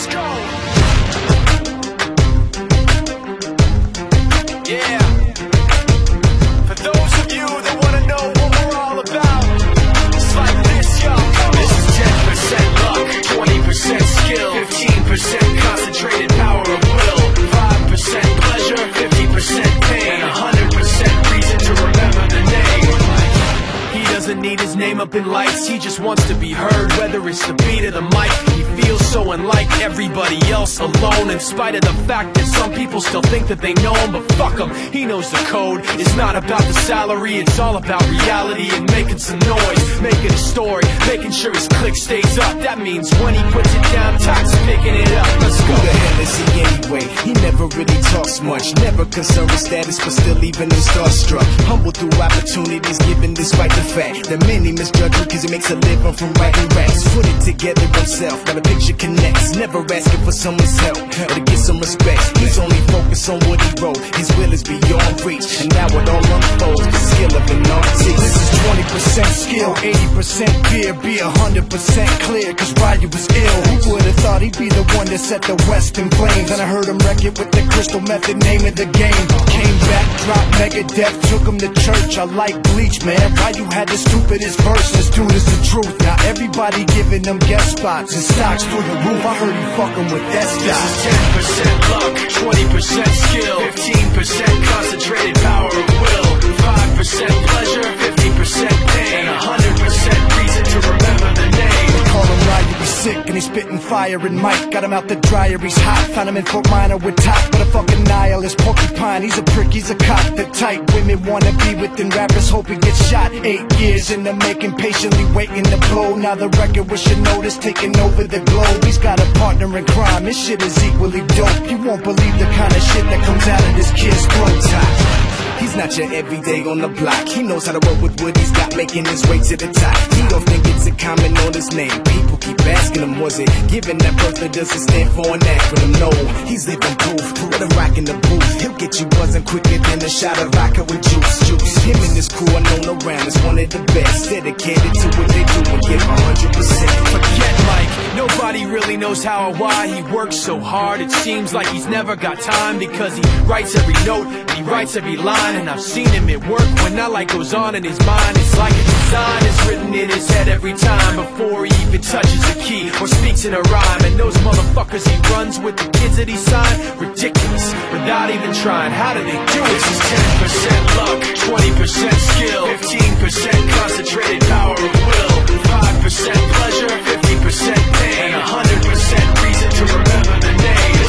Let's go. Yeah. For those of you that want to know what we're all about, it's like this, y'all. This is 10% luck, 20% skill, 15% concentrated power of will, 5% pleasure, 50% pain, and 100% reason to remember the name. He doesn't need his name up in lights, he just wants to be heard, whether it's the beat of the mic. He feels so unlike everybody else, alone, in spite of the fact that some people still think that they know him. But fuck him, he knows the code. It's not about the salary, it's all about reality and making some noise, making a story, making sure his click stays up. That means when he puts it down, Tox picking it up. Let's go. Who the hell is he anyway? He never really talks much, never concerned with status, but still even him starstruck. Humble through opportunities given despite the fact that many misjudge him cause he makes a living from writing raps. Put it together himself, got a picture connects, never asking for someone's help or to get some respect. He's only focused on what he wrote, his will is beyond reach, and now it all unfolds, the skill of an artist. This is 20% skill, 80% fear, be 100% clear, cause Ryu was ill. Who would've thought he'd be the one that set the West in flames? And I heard him wreck it with the crystal method, name of the game. Came back, dropped Megadeth, took him to church. I like Bleach, man. Ryu had the stupidest verses, dude, is the truth. Now everybody giving them guest spots and stocks through the roof. I heard he fucking with that stock. This is 10% luck, 20% skill, 15% concentrated power of will, 5% pleasure, 50% pain, and 100% reason to remember the name. Call him Ryu, he's sick and he's spitting fire and Mike got him out the dryer, he's hot. Found him in Fort Minor with top, but a fucking nihilist porcupine. He's a prick, he's a cop. The type women wanna be within rappers, hope he gets shot. 8 years in the making, patiently waiting to blow. Now the record with your notice taking over the globe. He's got a partner in crime, his shit is equally dope. You won't believe the kind of shit that comes out of this kid's throat. He's not your everyday on the block. He knows how to work with what he's got, making his way to the top. He don't think it's a comment on his name. People keep asking him, was it given that birth that doesn't stand for an acronym? No, he's living proof. Let him rock in the booth. He'll get you buzzing quicker than a shot of vodka with juice. Him and his crew are known around as one of the best, dedicated to what they do and give 100%. Forget Mike, nobody really knows how or why he works so hard. It seems like he's never got time, because he writes every note and he writes every line. And I've seen him at work when that light goes on in his mind. It's like a design is written in his head every time before he even touches a key or speaks in a rhyme. And those motherfuckers he runs with, the kids that he signed, ridiculous, without even trying. How do they do it? This is 10% luck, 20% skill, 15% concentrated power of will, 5% pleasure, 50% pain, and 100% reason to remember the name.